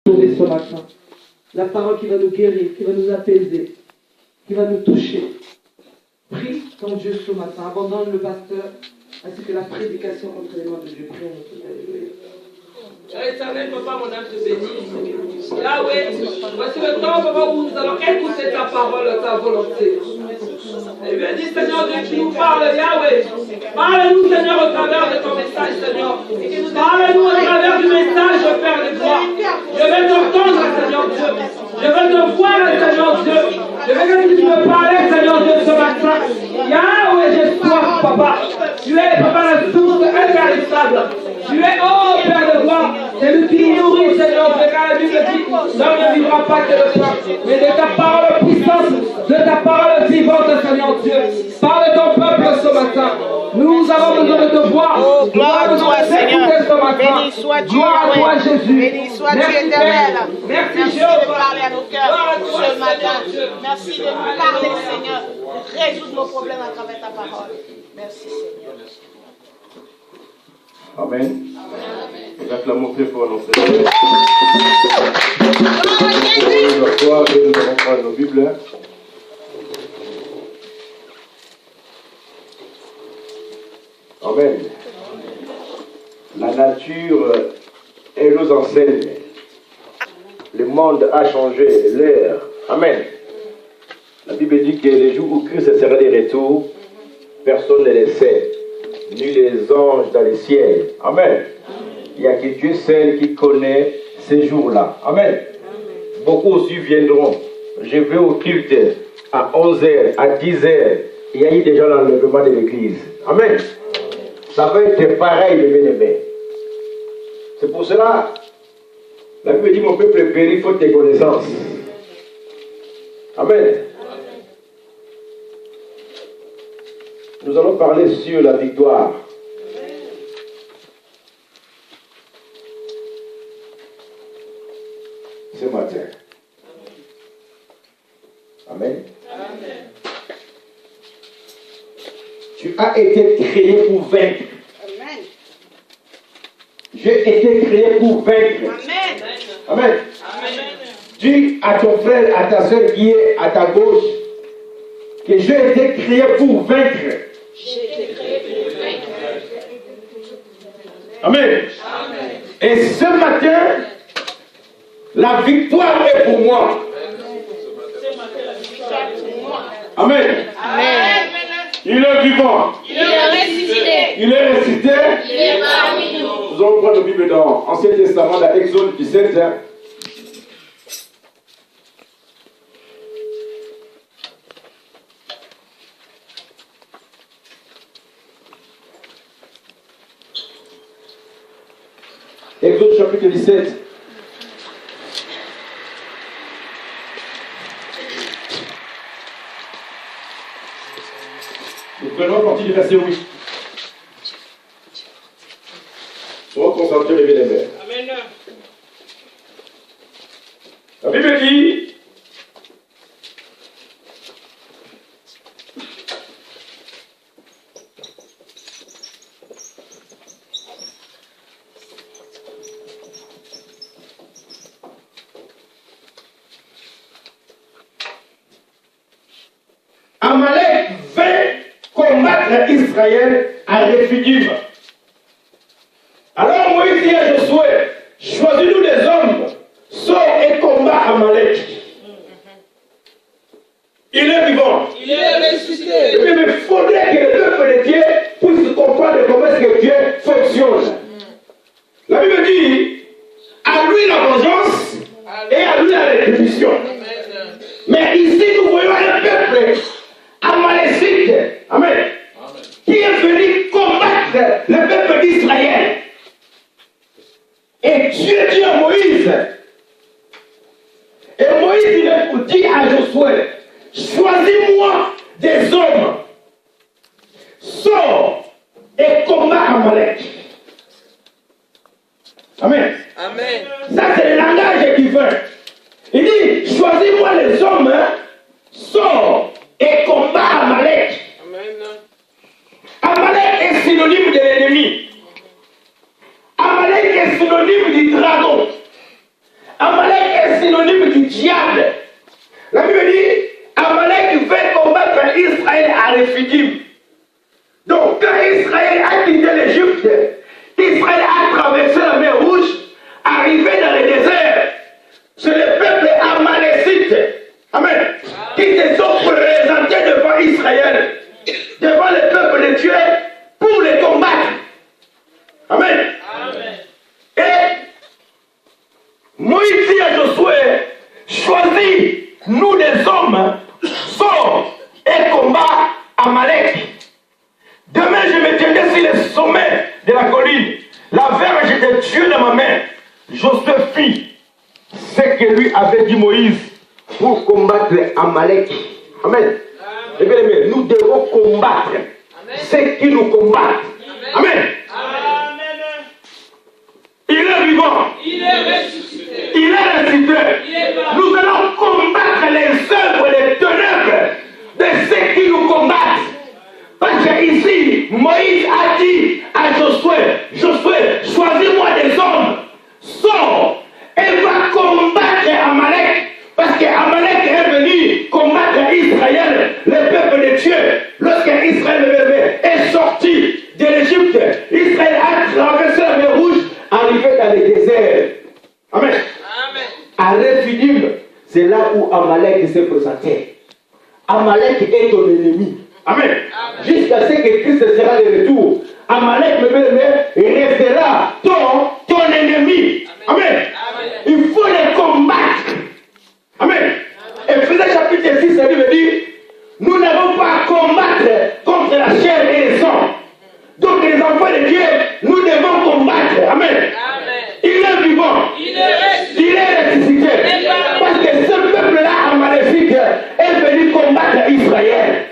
sauver ce matin. La parole qui va nous guérir, qui va nous apaiser, qui va nous toucher. Prie ton Dieu ce matin. Abandonne le pasteur ainsi que la prédication entre les mains de Dieu. Prions notre Père. Alléluia. Éternel, Papa, mon âme te bénit. Yahweh, voici le temps, Papa, où nous allons écouter ta parole, ta volonté. Et bénis, Seigneur, Dieu qui nous parle, Yahweh. Parle-nous, Seigneur, au travers de ton message, Seigneur. Parle-nous au travers du message, Père de gloire. Je vais t'entendre, Seigneur Dieu. Je veux te voir, Seigneur Dieu. Je veux que tu me parles, Seigneur Dieu, ce matin. Yahweh, j'ai soif, Papa. Tu es, Papa, la source intarissable. Tu es, oh Père de gloire, c'est lui qui nourrit, Seigneur Dieu, car la Bible dit, l'homme ne vivra pas que de pain, mais de ta parole puissante, de ta parole vivante, Seigneur Dieu. Parle ton peuple ce matin. Nous avons besoin de te voir. Oh, gloire à toi, Seigneur. Béni sois Dieu, gloire à toi, Jésus. Béni sois Dieu éternel. Merci, de parler à nos cœurs ce matin. Merci de nous parler, Seigneur. De résoudre nos problèmes à travers ta parole. Merci, Seigneur. Amen. Nous acclamons très fort notre Seigneur. Nous allons prendre nos Bibles. Amen. La nature, elle nous enseigne. Le monde a changé, l'ère. Amen. La Bible dit que les jours où Christ sera de retour, personne ne le sait, ni les anges dans les ciels. Amen. Il n'y a que Dieu seul qui connaît ces jours-là. Amen. Beaucoup aussi viendront. Je vais au culte à 11h, à 10h. Il y a eu déjà l'enlèvement de l'église. Amen. Ça va être pareil, les bien-aimés. C'est pour cela, la Bible dit, mon peuple périt faute de connaissances. Amen. Nous allons parler sur la victoire. Ce matin. Amen. Amen. Tu as été créé pour vaincre. Amen. J'ai été créé pour vaincre. Amen. Amen. Amen. Dis à ton frère, à ta soeur qui est à ta gauche, que j'ai été créé pour vaincre. J'ai été créé pour vaincre. Amen. Amen. Et ce matin, la victoire est pour moi. Amen. Amen. Il est vivant. Il est ressuscité. Il est ressuscité. Il est parmi nous. Nous allons prendre la Bible dans l'Ancien Testament, dans Exode 17. Exode chapitre 17. Nous prenons à partir du verset 8. Soyons concentrés, les bien-aimés. Amen. La Bible dit, Amalek vint combattre Israël à Rephidim. Alors Moïse dit à Josué, choisis-nous des hommes, sors et combat Amalek. Il est vivant. Il est ressuscité. Mais il faudrait que le peuple de Dieu puisse comprendre comment est-ce que Dieu fonctionne. La Bible dit, à lui la vengeance et à lui la rétribution. Mais ici nous voyons un peuple amalécite, amen, qui est venu combattre le peuple d'Israël. Et Dieu dit à Moïse, et Moïse il dit à Josué, choisis-moi des hommes, sors et combat Amalek. Amen. Amen. Ça c'est le langage divin. Il dit, choisis-moi les hommes, sors et combat Amalek. Amalek est synonyme de l'ennemi. Amalek est synonyme du dragon. Amalek des hommes, sors et combat Amalek. Demain, je me tiendrai sur le sommet de la colline. La verge de Dieu dans ma main. Josué fit ce que lui avait dit Moïse pour combattre Amalek. Amen. Et bien aimé, nous devons combattre ceux qui nous combattent. Amen. Amen. Il est vivant. Il est ressuscité. Il est ressuscité. Nous allons combattre les œuvres, les ténèbres de ceux qui nous combattent. Parce qu'ici, Moïse a dit à Josué, Josué, choisis-moi des hommes, sors et va combattre Amalek. Parce qu'Amalek est venu combattre Israël, le peuple de Dieu. Lorsque Israël est sorti de l'Égypte, Israël a traversé la mer Rouge, arrivé dans le désert. Amen. Amen. À Rephidim, c'est là où Amalek s'est présenté. Amalek est ton ennemi. Amen. Jusqu'à ce que Christ sera de retour. Amalek, restera ton ennemi. Amen. Amen. Il faut les combattre. Amen. Ephésiens chapitre 6, la Bible dit, nous n'avons pas à combattre contre la chair et le sang. Donc les enfants de Dieu, nous devons combattre. Amen. Amen. Il est vivant. Il est ressuscité. Parce que ce peuple-là, maléfique, est venu combattre Israël.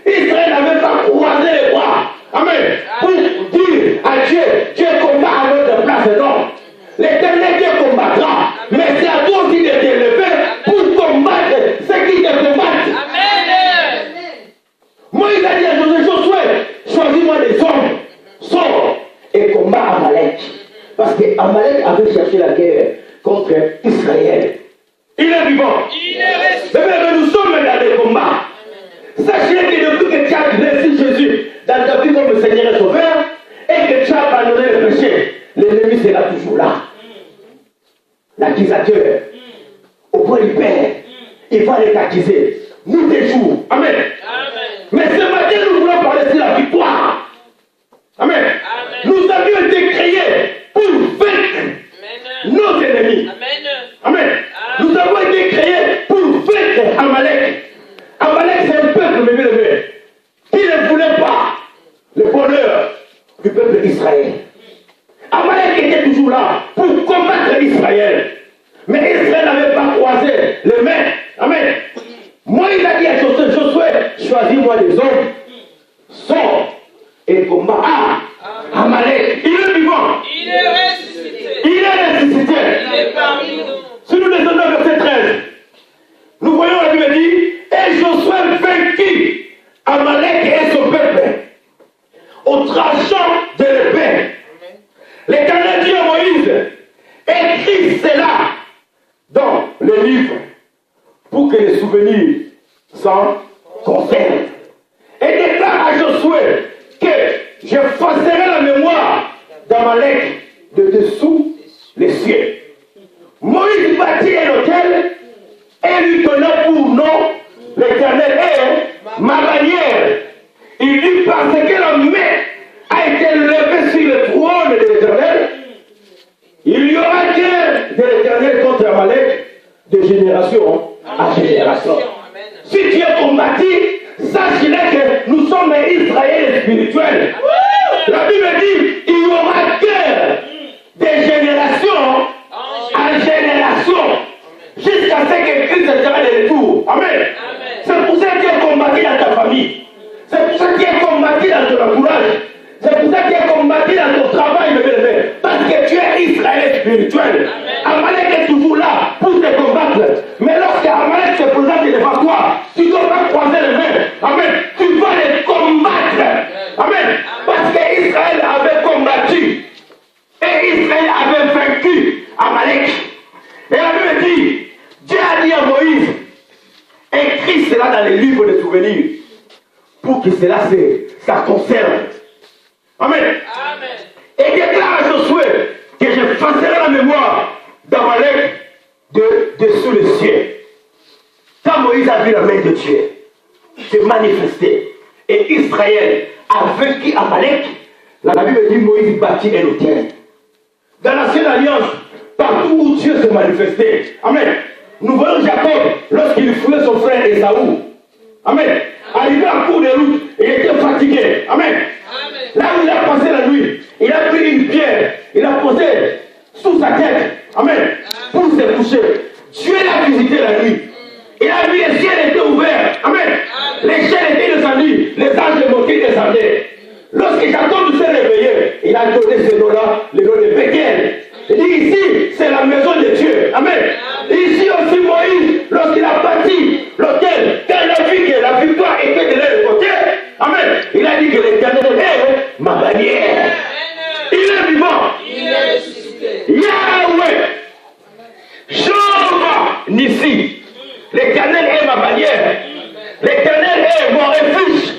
Israël n'avait pas croisé les bras. Amen. Pour dire à Dieu, Dieu combat à notre place. Non. L'Éternel Dieu combattra. Mais c'est à toi aussi de t'élever pour combattre ceux qui te combattent. Amen. Moïse a dit à Josué, choisis-moi des hommes, sors et combat Amalek. Parce qu'Amalek avait cherché la guerre contre Israël. Il est vivant. Il est resté. Mais nous sommes dans des combats. Sachez que depuis que tu as reçu Jésus dans ta vie comme Seigneur et Sauveur, et que tu as abandonné le péché, l'ennemi sera toujours là. L'accusateur, au point du Père, il va les accuser. Nous des jours. Amen. Amen. Mais ce matin, nous voulons parler sur la victoire. Amen. Amen. Nous avions été créés pour vaincre nos ennemis. Amen. Amen. Amen. Nous avons été créés pour vaincre Amalek. Amalek, c'est un peuple, mes bien-aimés, qui ne voulait pas le bonheur du peuple d'Israël. Amalek était toujours là pour combattre Israël. Mais Israël n'avait pas croisé les mains. Amen. Moïse a dit à Josué, choisis-moi des hommes, sors et combat Amalek. Il est vivant. Il est ressuscité. Il est ressuscité. Il est parmi nous. Si nous descendons au verset 13, nous voyons la Bible dit, et Josué vainquit Amalek et son peuple au tranchant de l'épée. L'Éternel dit à Moïse, écris cela dans le livre pour que les souvenirs s'en conservent. Et déclare à Josué que j'effacerai la mémoire d'Amalek de dessous les cieux. Moïse bâtit un autel et lui donna pour nom l'Éternel est ma bannière. Il dit parce que la main a été levée sur le trône de l'Éternel, il y aura guerre de l'Éternel contre Amalek de génération à génération. Si tu es combattu, sache que nous sommes Israël spirituel. La Bible dit il y aura guerre de génération à génération jusqu'à ce que Christ sera de retour. Amen. C'est pour ça que tu es combattu dans ta famille. C'est pour ça que tu es combattu dans ton entourage. C'est pour ça que tu es combattu dans ton travail, parce que tu es Israël spirituel. Amalek est toujours là pour te combattre. Mais lorsque Amalek se présente devant toi, tu dois pas croiser les mains. Amen. Tu vas les combattre. Amen. Parce qu'Israël avait combattu. Et Israël avait vaincu Amalek. Et la Bible dit, Dieu a dit à Moïse, écris cela dans les livres de souvenirs pour que cela ça conserve. Amen. Amen. Et déclare à Josué que j'effacerai la mémoire d'Amalek dessous le ciel. Quand Moïse a vu la main de Dieu se manifester et Israël a vaincu Amalek, la Bible dit Moïse bâtit un autel. Dans l'ancienne alliance, partout où Dieu se manifestait, amen, Nous voyons Jacob lorsqu'il fouillait son frère Esaü. Amen. Arrivé en cours de route, il était fatigué. Amen. Là où il a passé la nuit, il a pris une pierre, il a posé sous sa tête. Amen. Pour se coucher. Dieu l'a visité la nuit. Il a vu les ciels étaient ouverts. Amen. Les ciels étaient descendus, les anges de montée descendaient. Lorsque Jacob s'est réveillé, il a donné ce nom-là, le nom de Bethel. Il dit ici, c'est la maison de Dieu. Amen. Ici aussi Moïse, lorsqu'il a bâti l'autel, quand il a vu que la victoire était de l'autre côté, amen, il a dit que l'Éternel est ma bannière. Il est vivant. Il est ressuscité. Yahweh, Jéhovah Nissi, l'Éternel est ma bannière. L'Éternel est mon refuge.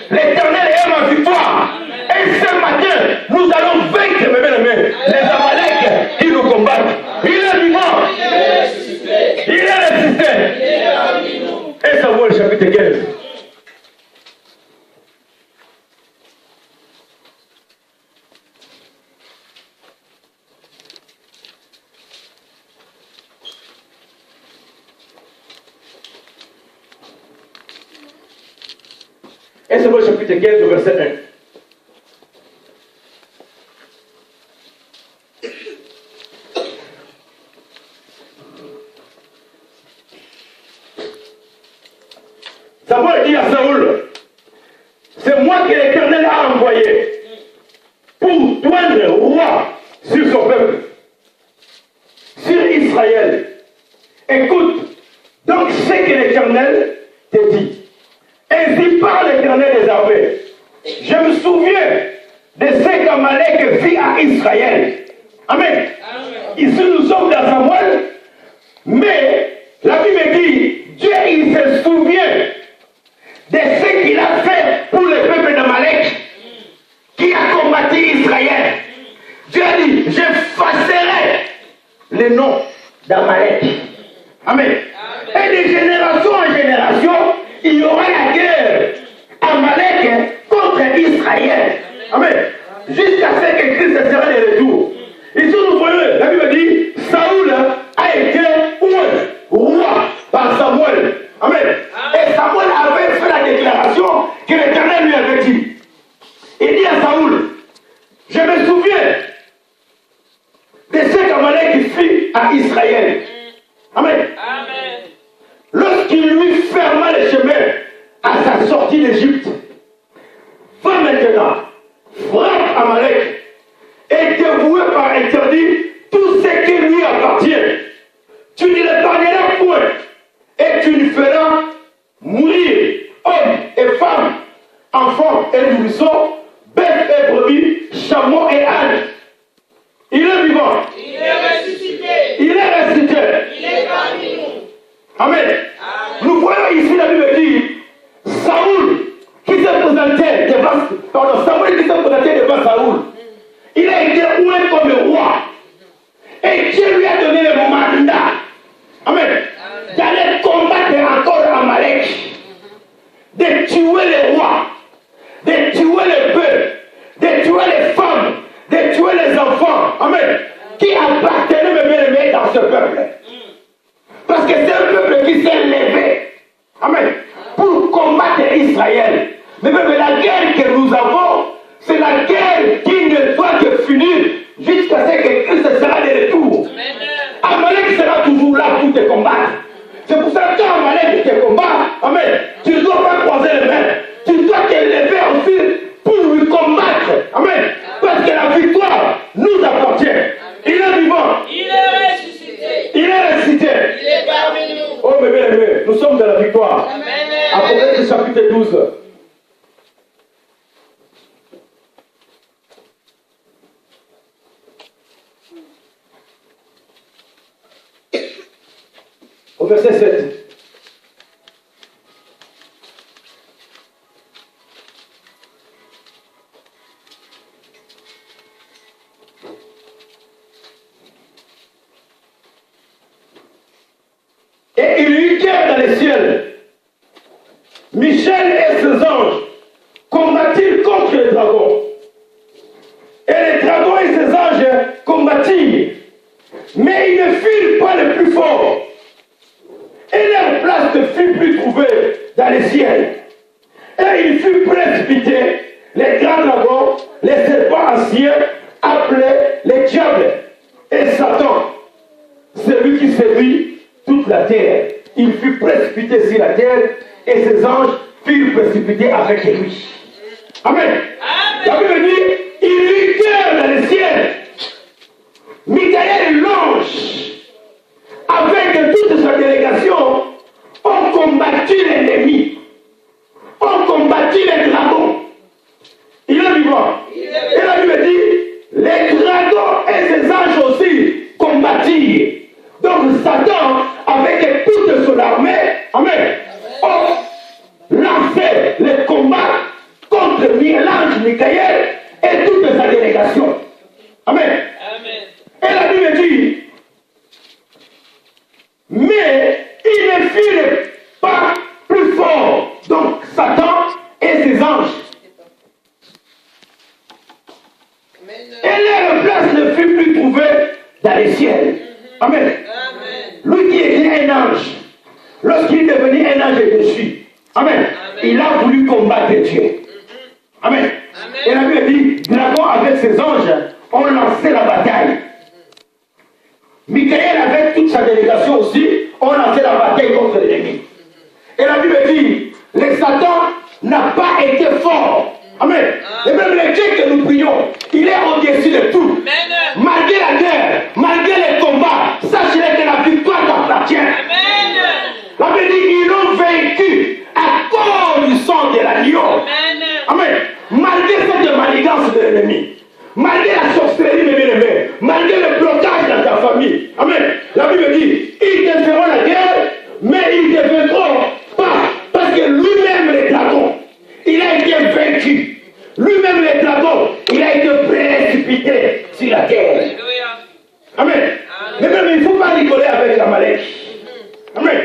L'Éternel est ma victoire. Et ce matin, nous allons vaincre, mes bien-aimés, les Amaleks qui nous combattent. Il est vivant. Il est ressuscité. Il est ressuscité. Il est parmi nous. Et Samuel chapitre 15. Et Samuel chapitre 15, verset 1. Samuel dit à Saoul, c'est moi que l'Éternel a envoyé pour toindre roi sur son peuple, sur Israël. Écoute, donc c'est que l'Éternel te dit. Ainsi parle l'Éternel des armées. Je me souviens de ce qu'Amalek fit à Israël. Amen. Ici nous sommes dans Samuel, mais la Bible dit, Dieu il se souvient de ce qu'il a fait pour le peuple d'Amalek qui a combattu Israël. Dieu a dit, j'effacerai le nom d'Amalek. Amen. Et de génération en génération, il y aura la guerre Amalek contre Israël. Amen. Jusqu'à ce que Christ sera de retour. Ici nous voyons, la Bible dit, Saoul a été roi par Samuel. Amen. Et Samuel avait fait la déclaration que l'Éternel lui avait dit. Il dit à Saoul, je me souviens de ce qu'Amalek fit à Israël. Amen. Amen. Lorsqu'il lui ferma le chemin à sa sortie d'Égypte, va maintenant, frappe Amalek et dévoué par interdit tout ce qui lui appartient. Tu ne l'épargneras point et tu lui feras mourir hommes et femmes, enfants et nourrissons, bêtes et brebis, chameaux et ânes. Il est vivant. Il est ressuscité. Il est ressuscité. Il est parmi nous. Amen. Amen. Nous voyons ici la Bible dit Saoul qui s'est présenté devant Samuel qui s'est présenté devant Saoul. Il a été oué comme roi. Et Dieu lui a donné le mandat. Amen. D'aller combattre encore Amalek. De tuer les rois. De tuer les peuples. De tuer les femmes. De tuer les enfants. Amen. Qui appartenaient même dans ce peuple. Parce que c'est un peuple qui s'est levé. Amen. Pour combattre Israël. Mais même la guerre que nous avons, c'est la guerre qui ne doit que finir jusqu'à ce que Christ sera de retour. Amalek sera toujours là pour te combattre. C'est pour ça que quand Amalek te combat, amen, tu ne dois pas croiser les mains. Tu dois te lever aussi pour lui combattre. Amen. Parce que la victoire nous appartient. Il est vivant. Il est ressuscité. Il est ressuscité. Il est parmi nous. Oh mes bien-aimés, nous sommes dans la victoire. Amen. Apocalypse chapitre 12. Au verset 7. Et il y eut guerre dans les ciels. Michel et ses anges combattirent contre les dragons. Et les dragons et ses anges combattirent. Mais ils ne firent pas le plus fort. qui séduit toute la terre. Il fut précipité sur la terre et ses anges furent précipités avec lui. Amen. La Bible dit, ils luttèrent dans le ciel. Michael, l'ange, avec toute sa délégation, ont combattu l'ennemi. Ont combattu les dragons. Il est vivant. Et la Bible dit, les dragons et ses anges aussi combattirent. Donc Satan, avec toute son armée, amen, ont lancé le combat contre l'ange Michael et toute sa délégation. Amen. Et la Bible dit, mais il ne fut pas plus fort. Donc Satan et ses anges. Et leur place ne fut plus trouvée dans les ciels. Amen. Lui qui était un ange, lorsqu'il est devenu un ange dessus, amen, il a voulu combattre Dieu. Amen. Et la Bible dit, dragon avec ses anges ont lancé la bataille. Michael avec toute sa délégation aussi ont lancé la bataille contre l'ennemi. Et la Bible dit, le Satan n'a pas été fort. Amen. Et même le Dieu que nous prions, il est au-dessus de tout. Malgré la guerre, malgré les combats, sachez que la victoire t'appartient. La Bible dit, ils l'ont vaincu à cause du sang de l'agneau. Amen. Malgré cette manigance de l'ennemi, malgré la sorcellerie, mes bien-aimés, malgré le blocage dans ta famille, amen. La Bible dit, ils te feront la guerre, mais ils ne te vaincront pas, parce que lui-même le dragon, il a été vaincu. Lui-même le dragon, il a été précipité sur la terre. Amen. Mais même il ne faut pas rigoler avec Amalek. Amen.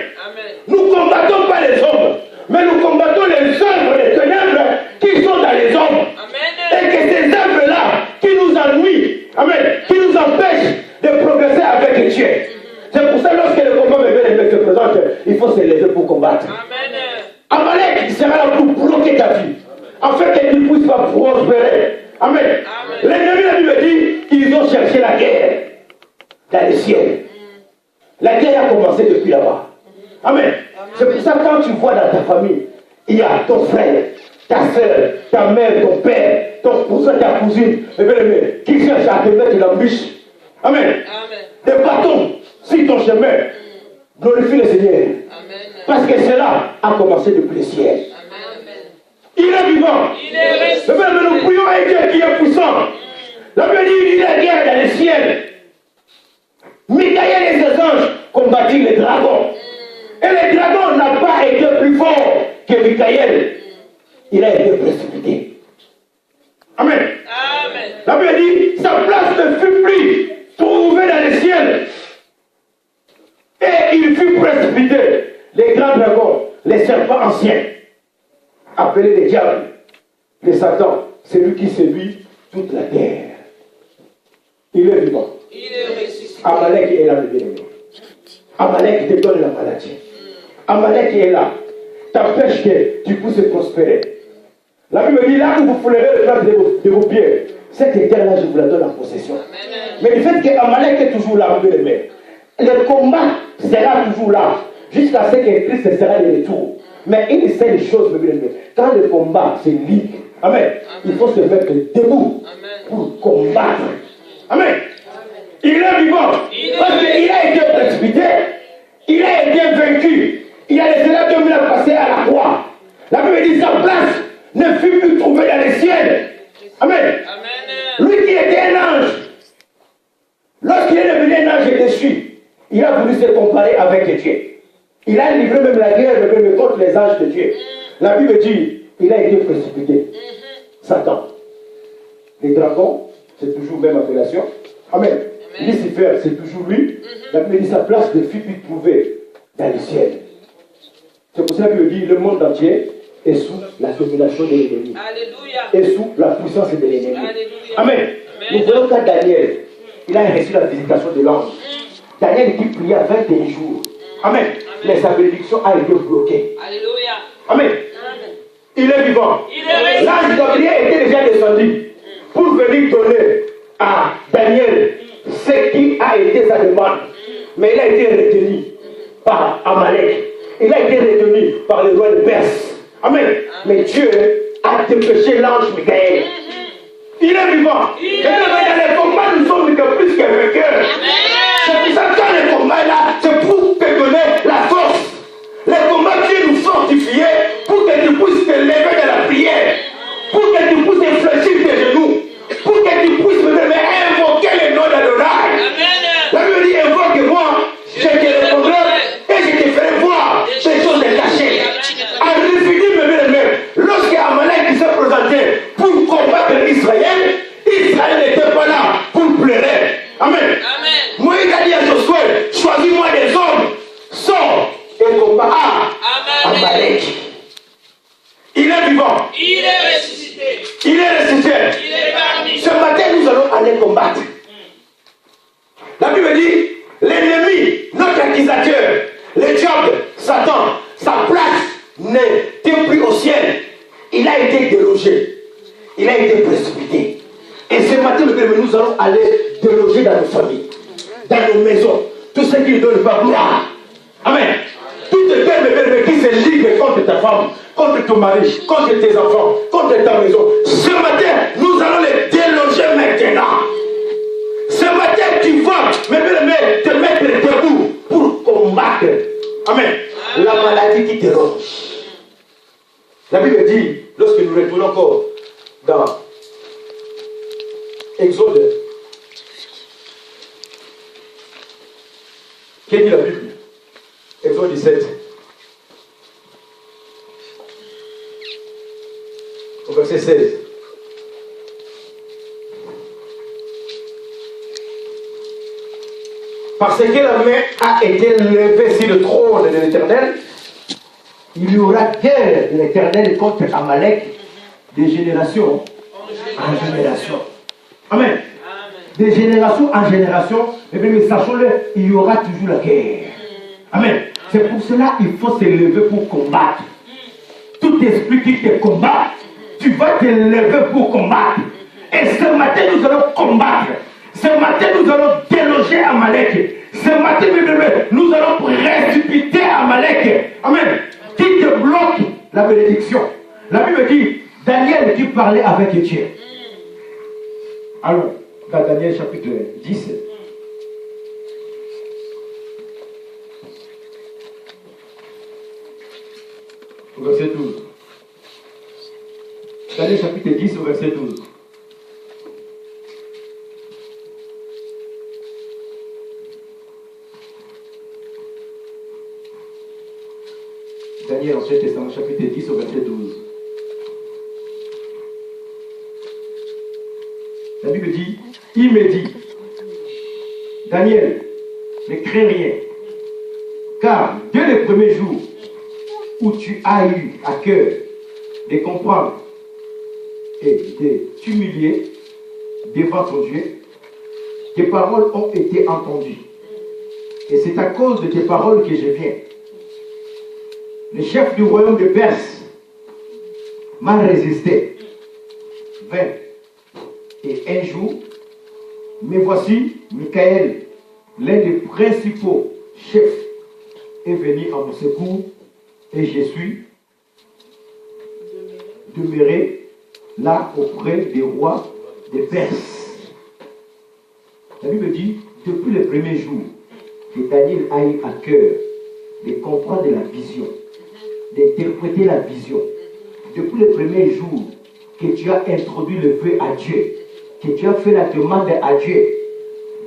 Nous ne combattons pas les hommes, mais nous combattons les œuvres des ténèbres qui sont dans les hommes. Et que ces œuvres-là qui nous ennuient, amen, qui nous empêchent de progresser avec Dieu. C'est pour ça que lorsque le combat se présente, il faut se lever pour combattre. Amalek sera là pour bloquer ta vie, afin que tu ne puisses pas prospérer. Amen. L'ennemi, la Bible dit, ils ont cherché la guerre dans les ciels. La guerre a commencé depuis là-bas. Amen. C'est pour ça que quand tu vois dans ta famille, il y a ton frère, ta soeur, ta mère, ton père, ton cousin, ta cousine, qui cherchent à te mettre dans le bûche. Amen. Des bâtons sur ton chemin. Glorifie le Seigneur. Amen. Parce que cela a commencé depuis le ciel. Amen. Il est vivant. Mais nous prions un Dieu qui est puissant. La Bible dit, il y a guerre dans le ciel. Michael et ses anges combattirent les dragons. Et le dragon n'a pas été plus fort que Michael. Il a été précipité. Amen. Amen. La Bible dit, sa place ne fut plus trouvée dans le ciel. Et il fut précipité. Les grands dragons, les serpents anciens, appelés les diables, les Satan, c'est lui qui séduit toute la terre. Il est vivant. Il est ressuscité. Amalek est là, le bien-aimé. Amalek te donne la maladie. Amalek est là. T'empêche que tu puisses prospérer. La Bible dit, là où vous foulerez le plat de vos pieds, cette terre-là, je vous la donne en possession. Amen. Mais le fait qu'Amalek est toujours là, bien aimé, le combat sera toujours là, jusqu'à ce que Christ sera de retour. Mais une seule chose, bien aimé, quand le combat se lit, amen, il faut se mettre debout pour combattre. Amen. Il est vivant, parce qu'il a été précipité, il a été vaincu. Il a laissé la tombe passer à la croix. La Bible dit, sa place ne fut plus trouvée dans les ciels. Amen. Amen. Lui qui était un ange, lorsqu'il est devenu un ange déchu, il a voulu se comparer avec Dieu. Il a livré même la guerre contre les anges de Dieu. La Bible dit, il a été précipité. Satan. Les dragons, c'est toujours la même appellation. Amen. Lucifer, c'est toujours lui. La Bible dit, sa place ne fut plus trouvée dans le ciel. C'est pour ça que dit, le monde entier est sous la domination de l'ennemi. Est sous la puissance de l'ennemi. Amen. Nous voyons qu'à Daniel, il a reçu la visitation de l'ange. Daniel qui pria 21 jours. Amen. Mais sa bénédiction a été bloquée. Alléluia. Amen. Il est vivant. L'ange Gabriel était déjà descendu pour venir donner à Daniel ce qui a été sa demande. mais il a été retenu par Amalek. Il a été retenu par le roi de Perse. Amen. Mais Dieu a dépêché l'ange Michael. Il est vivant. Et dans les combats, nous sommes plus que vainqueurs. C'est pour ça que dans les combats là, c'est pour te donner la force. Les combats Dieu nous fortifier pour que tu puisses te lever de la prière, pour que tu puisses infléchir tes genoux, pour que tu puisses invoquer le nom d'Adonai. La Bible dit invoque-moi, je te répondrai et je te ferai voir des choses cachées. En définitive, mes amis, lorsque Amalek s'est présenté pour combattre Israël, Israël n'était pas là pour pleurer. Amen. Moïse a dit à Josué, choisis-moi des hommes, sors et combat Amalek. Il est vivant. Il est ressuscité. Il est ressuscité. Il est parmi. Ce matin, nous allons aller combattre. La Bible dit, l'ennemi, notre accusateur, le diable, Satan, sa place n'était plus au ciel. Il a été délogé. Il a été précipité. Et ce matin, nous allons aller déloger dans nos familles, dans nos maisons, tout ce qui ne donne pas gloire. Amen. Tout le peuple qui se ligue contre ta femme, contre ton mari, contre tes enfants, contre ta maison. Ce matin, nous allons les déloger maintenant. Ce matin, tu vas te mettre debout pour combattre. Amen. La maladie qui te ronge. La Bible dit, lorsque nous retournons encore dans Exode, qu'est-ce dit la Bible? Exode 17. Au verset 16. Parce que la main a été levée sur le trône de l'Éternel, il y aura guerre de l'Éternel contre Amalek de génération en génération. Amen. De génération en génération, mais sachons-le, il y aura toujours la guerre. Amen. C'est pour cela qu'il faut se lever pour combattre. Tout esprit qui te combat, tu vas te lever pour combattre. Et ce matin, nous allons combattre. Ce matin, nous allons déloger Amalek. Ce matin, nous allons précipiter Amalek. Amen. Qui te bloque la bénédiction. La Bible dit, Daniel qui parlait avec Dieu. Allons, dans Daniel chapitre 10. Au verset 12. Daniel chapitre 10 au verset 12. Daniel, Ancien Testament, chapitre 10 au verset 12. La Bible dit, il me dit, Daniel, ne crains rien, car dès le premier jour où tu as eu à cœur de comprendre et de t'humilier devant ton Dieu, tes paroles ont été entendues. Et c'est à cause de tes paroles que je viens. Le chef du royaume de Perse m'a résisté 20 et un jour, mais voici Michael, l'un des principaux chefs, est venu à mon secours et je suis demeuré là auprès des rois de Perse. La Bible dit, depuis le premier jour que Daniel a eu à cœur de comprendre la vision, d'interpréter la vision, depuis le premier jour que tu as introduit le vœu à Dieu, que tu as fait la demande à Dieu,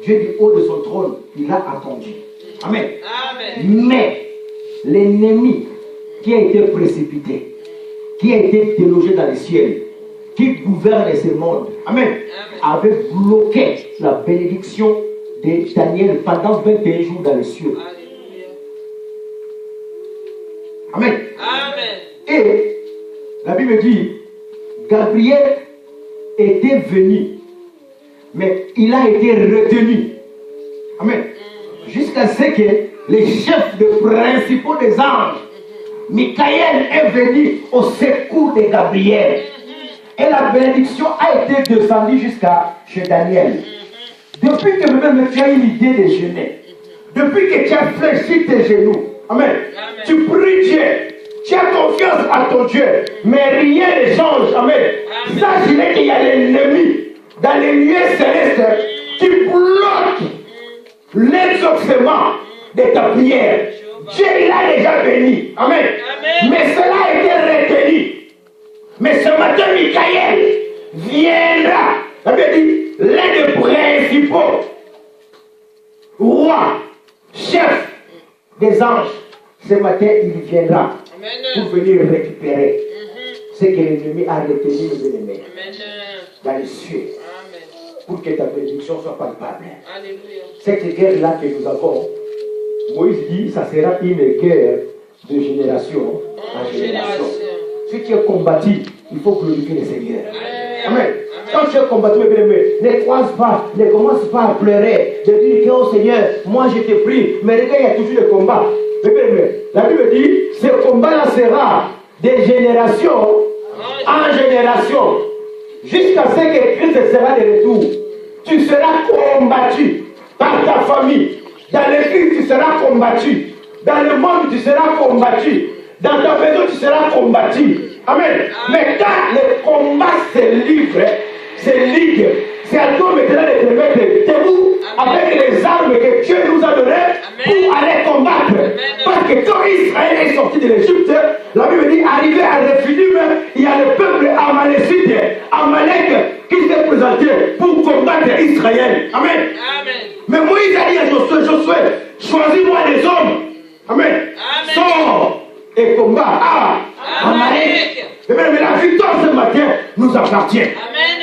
Dieu du haut de son trône, il a attendu. Amen. Amen. Mais l'ennemi qui a été précipité, qui a été délogé dans le ciel, qui gouverne ce monde, Amen, avait bloqué la bénédiction de Daniel pendant 21 jours dans les cieux. Amen. Amen. Et la Bible dit, Gabriel était venu, mais il a été retenu. Amen. Jusqu'à ce que les chefs de principaux des anges, Michael, est venu au secours de Gabriel. Et la bénédiction a été descendue jusqu'à chez Daniel. Depuis que tu as eu l'idée de jeûner, Depuis que tu as fléchi tes genoux, amen, tu pries Dieu, tu as confiance à ton Dieu, mais rien ne change, amen. Sache qu'il y a l'ennemi dans les lieux célestes qui bloque l'exaucement de ta prière. Dieu l'a déjà béni, amen. Mais cela a été retenu. Mais ce matin, Michael viendra. Ça veut dire l'un des principaux rois, chefs des anges. Ce matin, il viendra pour venir récupérer ce que l'ennemi a retenu, les ennemis, dans les cieux, pour que ta bénédiction soit palpable. Cette guerre-là que nous avons, Moïse dit, ça sera une guerre de génération en génération. Si tu es combattu, il faut glorifier le Seigneur. Amen. Quand tu es combattu, ne croise pas, ne commence pas à pleurer, de dire que, oh Seigneur, moi je te prie, mais regarde, il y a toujours des combats. La Bible dit, ce combat-là sera de génération en génération, jusqu'à ce que Christ sera de retour. Tu seras combattu par ta famille. Dans l'église, tu seras combattu. Dans le monde, tu seras combattu. Dans ta maison, tu seras combattu. Amen. Mais quand le combat se livre, c'est à toi maintenant de te mettre debout avec les armes que Dieu nous a données pour aller combattre. Parce que quand Israël est sorti de l'Égypte, la Bible dit, arrivé à Rephidim, il y a le peuple amalécite, Amalek, qui s'est présenté pour combattre Israël. Amen. Mais Moïse a dit à Josué, choisis-moi les hommes. Amen. Sors et combat. Amalek. Mais la victoire ce matin nous appartient.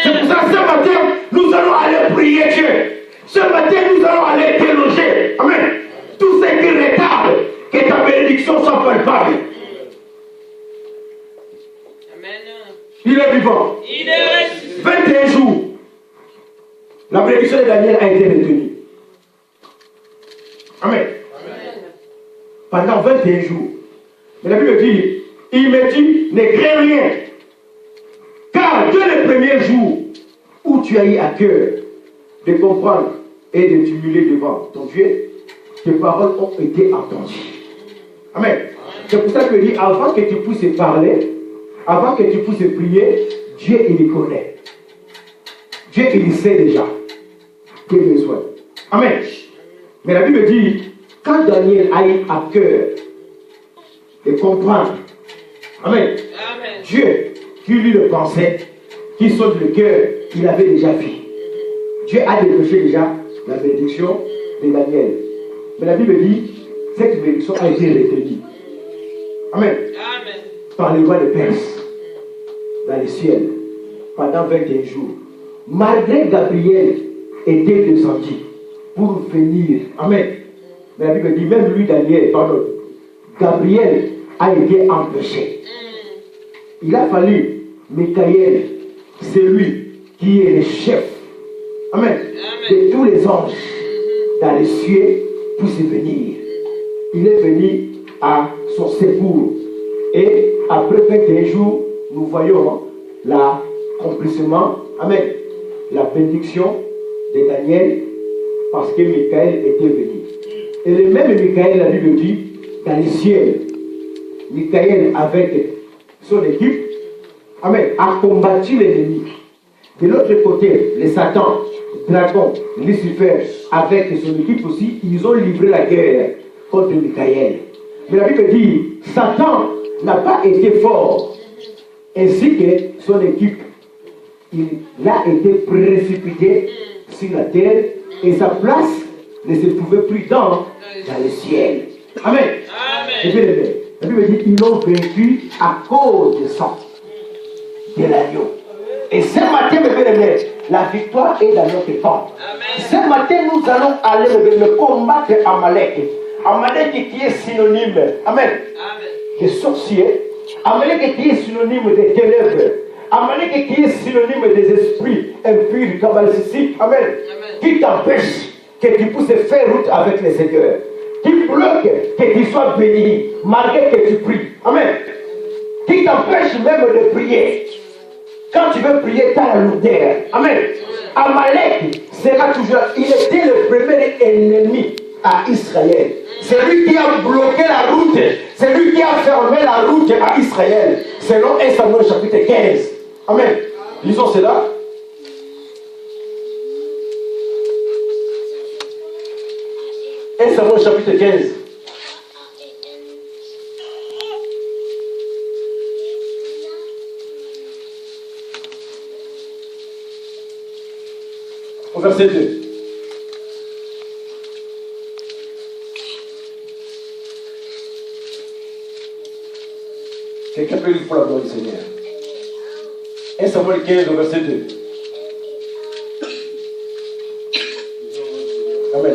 C'est pour ça que ce matin, nous allons aller prier Dieu. Ce matin, nous allons aller déloger. Amen. Tout ce qui retarde que ta bénédiction soit palpable. Amen. Il est vivant. Il est ressuscité. 21 jours. La prédiction de Daniel a été retenue. Amen. Pendant 21 jours. Mais la Bible dit, il me dit, ne crains rien. Car dès les premiers jours où tu as eu à cœur de comprendre et de t'humilier devant ton Dieu, tes paroles ont été entendues. Amen. C'est pour ça que je dis, avant que tu puisses parler, avant que tu puisses prier, Dieu il connaît. Dieu il sait déjà tes besoins. Amen. Mais la Bible dit, quand Daniel a eu à cœur de comprendre, amen, Dieu qui lui le pensait, qui sonde le cœur, il avait déjà vu. Dieu a dépêché déjà la bénédiction de Daniel. Mais la Bible dit, cette bénédiction a été retenue. Amen. Par les rois de Perse, dans le ciel, pendant 21 jours. Malgré Gabriel était descendu pour venir. Amen. Mais la Bible dit, même lui, Daniel, pardon, Gabriel a été empêché. Il a fallu Michael, c'est lui qui est le chef, amen, de tous les anges dans les cieux pour se venir. Il est venu à son secours. Et après 21 jours, nous voyons l'accomplissement, amen, la bénédiction de Daniel, parce que Michael était venu. Et le même Michael, la Bible dit, dans les cieux, Michael avec son équipe, amen, a combattu l'ennemi. De l'autre côté, les Satan, dragon, Lucifer, avec son équipe aussi, ils ont livré la guerre contre Michael. Mais la Bible dit, Satan n'a pas été fort, ainsi que son équipe. Il a été précipité sur la terre et sa place ne se trouvait plus dans le ciel. Amen. Amen. La Bible dit, ils l'ont vaincu à cause de sang de l'agneau. Et ce matin, mes bien-aimés, la victoire est dans notre camp. Ce matin, nous allons aller le combattre Amalek. Amalek qui est synonyme, amen, de sorcier. Amalek qui est synonyme de ténèbres. Amalek qui est synonyme des esprits impurs, kabbalistiques, amen, qui t'empêche que tu puisses faire route avec le Seigneur, qui bloque que tu sois béni malgré que tu pries, amen, qui t'empêche même de prier. Quand tu veux prier, tu as la lourdeur, amen. Amalek sera toujours, il était le premier ennemi à Israël. C'est lui qui a bloqué la route. C'est lui qui a fermé la route à Israël. Selon 1 Samuel chapitre 15. Amen. Lisons cela. Samuel chapitre 15. Au verset 2. Quelqu'un peut lire pour la gloire du Seigneur. 1 Samuel 15 au verset 2. Amen.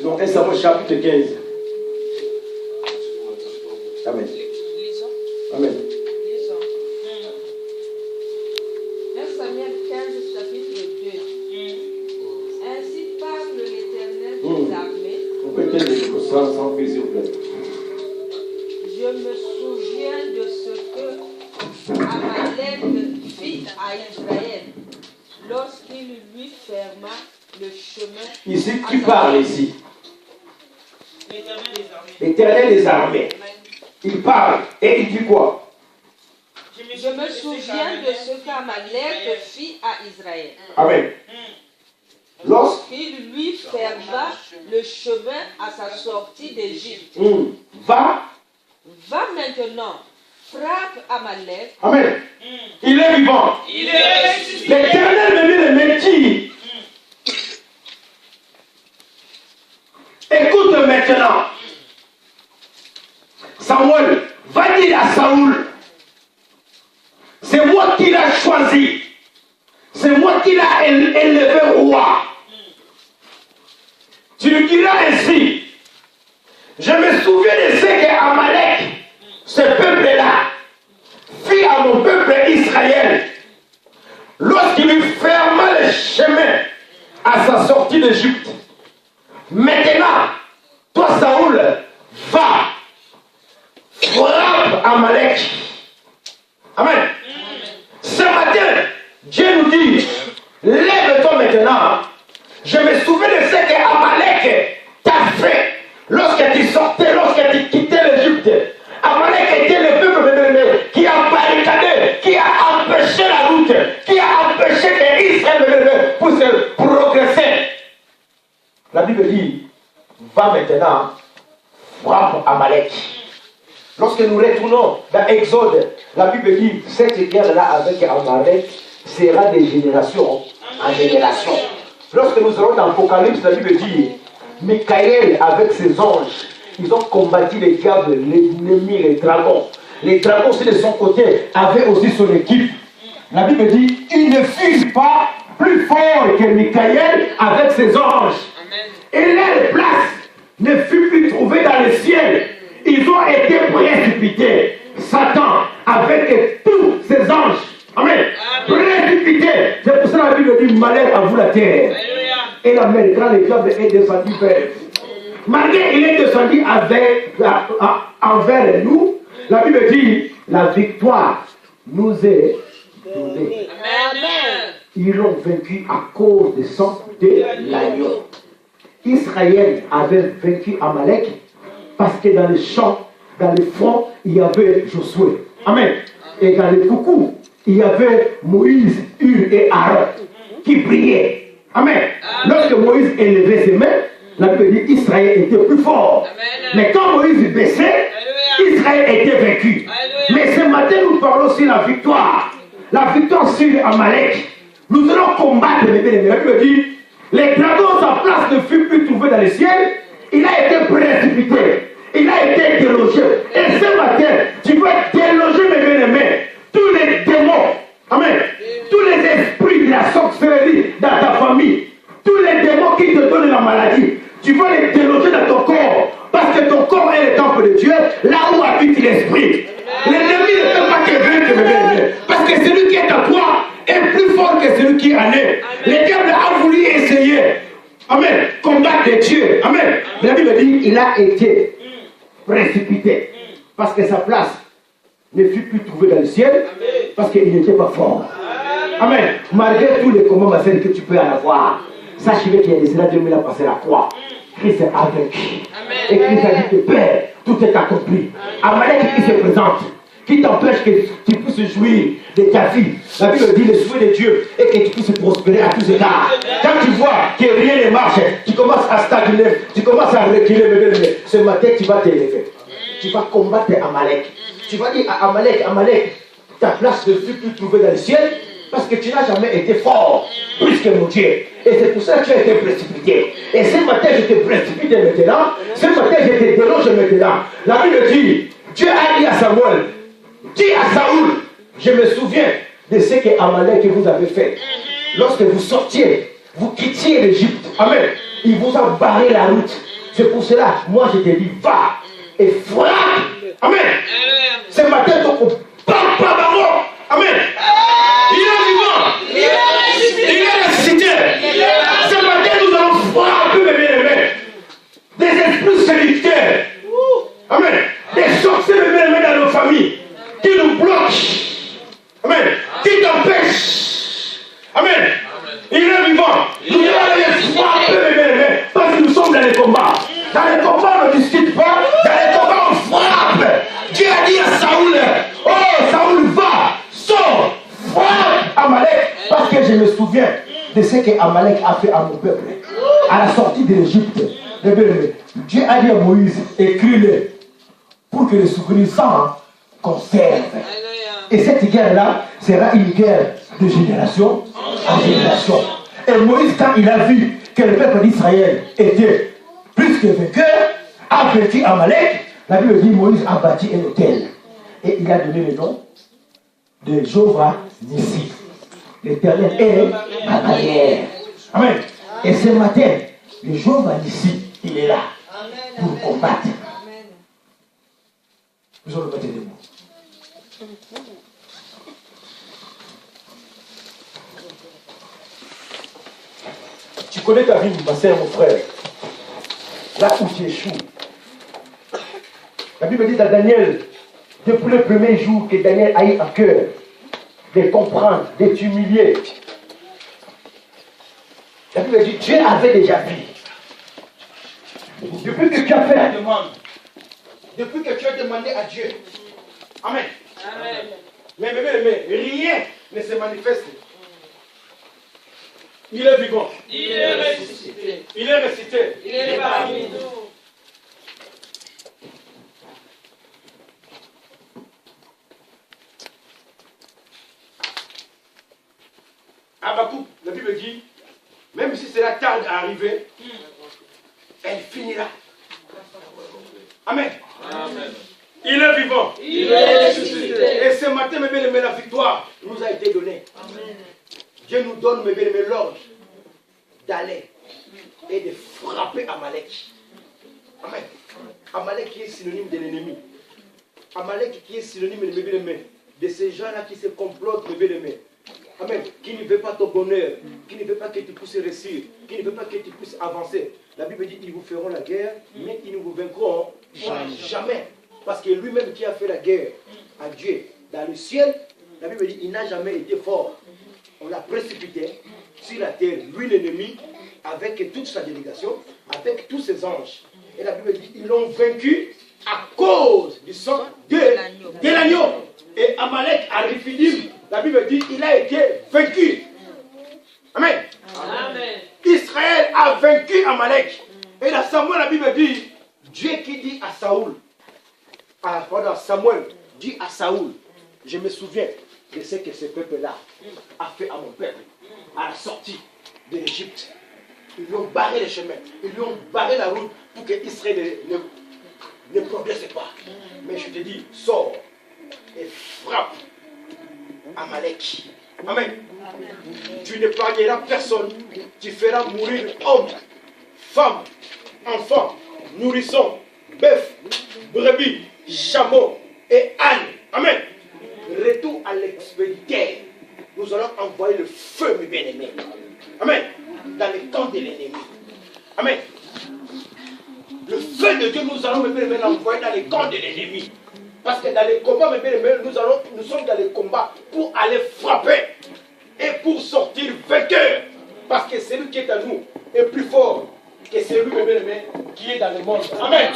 Donc 1 Samuel chapitre 15. Amen. Amen. 1 Samuel 15, chapitre 2. Ainsi parle l'Éternel des armées. On peut être sans s'il vous plaît. Je me souviens de ce que Amalek fit à Israël lorsqu'il lui ferma le chemin. Ici, qui parle ici? L'Éternel des armées. Il parle et il dit quoi? Je me souviens de ce qu'Amalek fit à Israël. Amen. Lorsqu'il lui ferma le chemin à sa sortie d'Égypte. Va maintenant, frappe Amalek. Amen. Il est vivant. L'Éternel me dit le métier. Écoute maintenant. Samuel, va dire à Saoul, c'est moi qui l'ai choisi. C'est moi qui l'ai élevé roi. Tu lui diras ainsi, je me souviens de ce qu'Amalek, ce peuple-là, fit à mon peuple Israël, lorsqu'il lui ferma le chemin à sa sortie d'Égypte. Maintenant, toi Saoul, va, frappe Amalek. Amen. Ce matin, Dieu nous dit, lève-toi maintenant. Je me souviens de ce qu'Amalek t'a fait lorsque tu sortais, lorsque tu quittais l'Égypte. Amalek était le peuple qui a barricadé, qui a empêché la route, qui a empêché que Israël puisse progresser. La Bible dit, va maintenant, frappe Amalek. Lorsque nous retournons dans Exode, la Bible dit, cette guerre-là avec Amalek sera de génération en génération. Lorsque nous serons dans l'Apocalypse, la Bible dit, Michael avec ses anges, ils ont combattu les diables, les ennemis, les dragons. Les dragons aussi de son côté avaient aussi son équipe. La Bible dit, ils ne furent pas plus forts que Michael avec ses anges. Et leur place ne fut plus trouvée dans le ciel. Ils ont été précipités. Satan avec tous ses anges. Amen. Précipités. C'est pour ça que la Bible dit, malheur à vous la terre. Alléluia. Et la mer, quand le diable est descendu vers malgré il est descendu envers nous, la Bible dit, la victoire nous est donnée. Amen. Ils l'ont vaincu à cause du sang de l'agneau. Israël avait vaincu Amalek parce que dans les champs, dans les fronts, il y avait Josué. Amen. Et dans les coucous, il y avait Moïse, Hur et Aaron qui priaient. Amen. Lorsque Moïse élevait ses mains, la Bible dit Israël était plus fort. Amen. Mais quand Moïse baissait, Israël était vaincu. Alléluia. Mais ce matin, nous parlons sur la victoire. La victoire sur Amalek. Nous allons combattre les ennemis. La Bible dit les dragons, sa place ne fut plus trouvée dans le ciel. Il a été précipité. Il a été délogé. Et ce matin, tu peux déloger mes bien-aimés. Tous les démons. Amen. Tous les esprits de la sorcellerie dans ta famille. Tous les démons qui te donnent la maladie. Tu vas les déloger dans ton corps. Parce que ton corps est le temple de Dieu. Là où habite l'esprit. L'ennemi ne peut pas te vaincre, mes bien-aimés. Parce que celui qui est en toi est plus fort que celui qui en est. Le diable a voulu essayer. Amen. Combattre Dieu. Amen. La Bible dit il a été précipité. Parce que sa place ne fut plus trouvé dans le ciel parce qu'il n'était pas fort. Amen. Malgré tous les combats, ma sœur, que tu peux en avoir, sache qu'il y a des 2000 ans passé la croix. Christ a vaincu. Et Christ a dit que Père, tout est accompli. Amalek qui se présente, qui t'empêche que tu puisses jouir de ta vie. La Bible dit le souhait de Dieu et que tu puisses prospérer à tous égards. Quand tu vois que rien ne marche, tu commences à stagner, tu commences à reculer. Ce matin, tu vas t'élever. Tu vas combattre Amalek. Tu vas dire à Amalek, Amalek, ta place ne fut plus trouvée dans le ciel parce que tu n'as jamais été fort plus que mon Dieu. Et c'est pour ça que tu as été précipité. Et ce matin, je te précipite maintenant. Ce matin, je te dérange maintenant. La Bible dit, Dieu a dit à Samuel, dis à Saoul, je me souviens de ce que Amalek vous avez fait. Lorsque vous sortiez, vous quittiez l'Égypte. Amen. Il vous a barré la route. C'est pour cela, moi je te dis, va et frappe. Amen. Ce matin, on ne parle pas d'amour. Amen. Il est vivant. Il est ressuscité. Ce matin, nous allons frapper, mes bien-aimés. Des esprits séducteurs. Amen. Des sorciers, mes bien-aimés, dans nos familles. Qui nous bloquent. Amen. Qui t'empêchent. Amen. Il est vivant. Nous allons les frapper, mes bien-aimés. Parce que nous sommes dans les combats. Dans les combats, on ne discute pas. Dans les combats, on frappe. Dieu a dit à Saoul, oh Saoul, va, sors, frappe Amalek. Parce que je me souviens de ce que Amalek a fait à mon peuple. À la sortie de l'Égypte. Dieu a dit à Moïse, écris-le pour que le souvenir s'en conserve. Et cette guerre-là sera une guerre de génération en génération. Et Moïse, quand il a vu que le peuple d'Israël était plus que vainqueur, a vaincu Amalek, la Bible dit Moïse a bâti un hôtel. Et il a donné le nom de Jéhovah Nissi. L'Éternel est ma barrière. Amen. Et ce matin, le Jéhovah Nissi, il est là pour combattre. Nous allons mettre des mots. Tu connais ta vie, ma soeur, mon frère. Là où tu échoues. La Bible dit à Daniel, depuis le premier jour que Daniel a eu à cœur de comprendre, de t'humilier. La Bible dit, Dieu avait déjà vu. Depuis que tu as fait la demande, depuis que tu as demandé à Dieu. Amen. Amen. Mais rien ne se manifeste. Il est vivant. Il est ressuscité. Il est ressuscité. Il est parmi nous. Habakkuk, la Bible dit, même si cela tarde à arriver, elle finira. Amen. Amen. Il est vivant. Il est ressuscité. Et ce matin, mes bien-aimés, la victoire nous a été donnée. Amen. Dieu nous donne, mes bien-aimés, l'ordre d'aller et de frapper Amalek. Amen. Amalek qui est synonyme de l'ennemi. Amalek qui est synonyme, mes bien-aimés, de ces gens-là qui se complotent, mes bien-aimés. Amen. Qui ne veut pas ton bonheur, qui ne veut pas que tu puisses réussir, qui ne veut pas que tu puisses avancer. La Bible dit qu'ils vous feront la guerre, mais ils ne vous vaincront jamais. Parce que lui-même qui a fait la guerre à Dieu dans le ciel, la Bible dit qu'il n'a jamais été fort. On l'a précipité sur la terre, lui l'ennemi, avec toute sa délégation, avec tous ses anges. Et la Bible dit qu'ils l'ont vaincu à cause du sang de l'agneau. Et Amalek a Rephidim, la Bible dit qu'il a été vaincu. Amen. Amen. Israël a vaincu Amalek. Et dans Samuel, la Bible dit, Dieu qui dit à Saoul, Samuel dit à Saoul, je me souviens de ce que ce peuple-là a fait à mon peuple à la sortie de l'Égypte. Ils lui ont barré les chemins, ils lui ont barré la route pour que Israël ne progresse pas. Mais je te dis, sors et frappe Amalek. Amen. Tu n'épargneras personne. Tu feras mourir hommes, femmes, enfants, nourrissons, bœufs, brebis, chameaux et ânes. Amen. Retour à l'expéditeur. Nous allons envoyer le feu, mes bien-aimés. Amen. Dans les camps de l'ennemi. Amen. Le feu de Dieu, nous allons, mes bien-aimés, l'envoyer dans les camps de l'ennemi. Parce que dans les combats, nous sommes dans les combats pour aller frapper et pour sortir vainqueur. Parce que celui qui est à nous est plus fort que celui qui est dans le monde. Amen.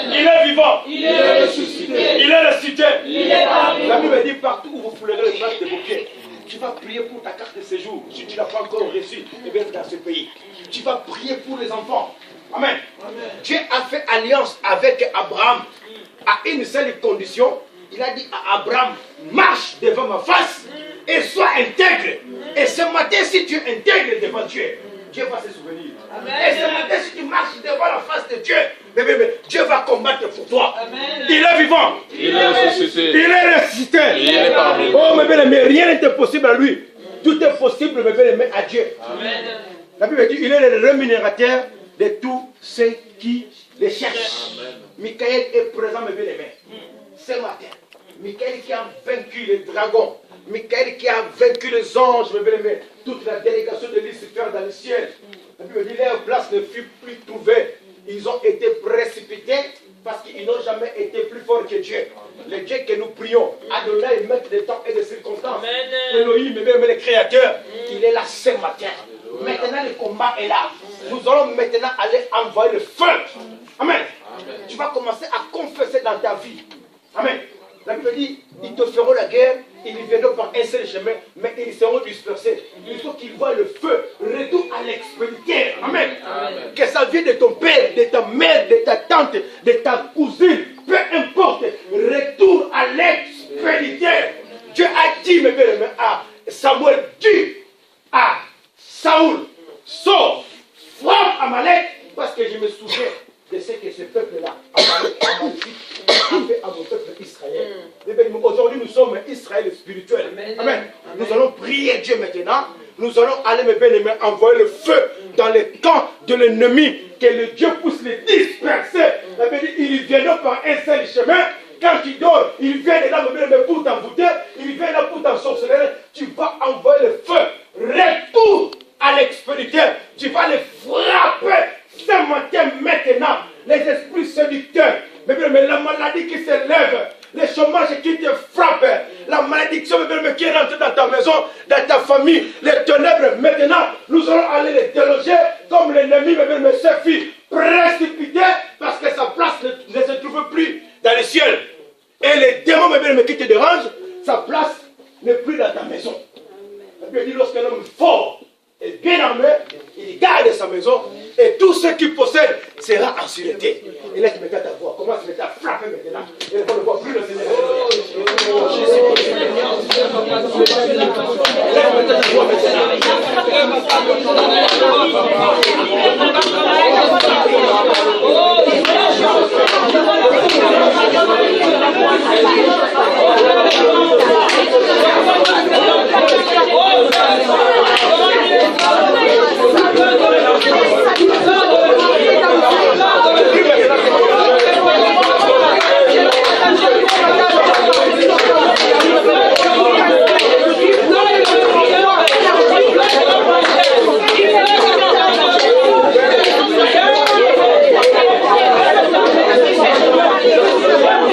Il est vivant. Il est ressuscité. Il est ressuscité. La Bible dit partout où vous foulerez les traces de vos pieds. Tu vas prier pour ta carte de séjour. Si tu n'as pas encore reçu, dans ce pays. Tu vas prier pour les enfants. Amen. Dieu a fait alliance avec Abraham à une seule condition. Il a dit à Abraham, marche devant ma face et sois intègre. Et ce matin, si tu es intègre devant Dieu, Dieu va se souvenir. Amen. Et ce matin, si tu marches devant la face de Dieu, Dieu va combattre pour toi. Amen. Il est vivant. Il est ressuscité. Il est ressuscité. Il est parmi nous. Oh, mais rien n'est impossible à lui. Tout est possible, à Dieu. Amen. La Bible dit, il est le rémunérateur de tous ceux qui les cherchent. Michael est présent, ce matin. Michael qui a vaincu les dragons. Michael qui a vaincu les anges, toute la délégation de Lucifer dans le ciel. La Bible dit, leur place ne fut plus trouvée. Ils ont été précipités parce qu'ils n'ont jamais été plus forts que Dieu. Le Dieu que nous prions, Adonai, maître des temps et des circonstances. Elohim, le Créateur, il est là ce matin. Maintenant, le combat est là. Nous allons maintenant aller envoyer le feu. Amen. Tu vas commencer à confesser dans ta vie. Amen. La Bible dit, ils te feront la guerre, ils viendront par un seul chemin, mais ils seront dispersés. Il faut qu'ils voient le feu, retour à l'expéditeur. Amen. Que ça vienne de ton père, de ta mère, de ta tante, de ta cousine, peu importe, retour à l'expéditeur. Dieu a dit, à Samuel, dit à Saoul, sors, frappe Amalek, parce que je me souviens de ce que ce peuple-là a fait à mon peuple Israël. Aujourd'hui, nous sommes Israël spirituel. Amen. Nous allons prier Dieu maintenant. Nous allons aller, envoyer le feu dans les camps de l'ennemi, que le Dieu puisse les disperser. Ils viennent par un seul chemin. Quand tu dors, ils viennent là pour t'envoûter, ils viennent là pour t'ensorceler. Tu vas envoyer le feu. Retour à l'expéditeur. Tu vas les frapper ce matin maintenant. Les esprits séducteurs. Mais la maladie qui se lève, le chômage qui te frappe, la malédiction qui rentre dans ta maison, dans ta famille, les ténèbres, maintenant, nous allons aller les déloger comme l'ennemi, se fit précipiter parce que sa place ne se trouve plus dans le ciel. Et les démons qui te dérangent, sa place n'est plus dans ta maison. Et puis lorsqu'un homme fort et bien armé, il garde sa maison et tout ce qu'il possède sera en sûreté. Et laisse maintenant ta voix. Commence maintenant à frapper maintenant. Et on ne voit plus le Seigneur. Oh,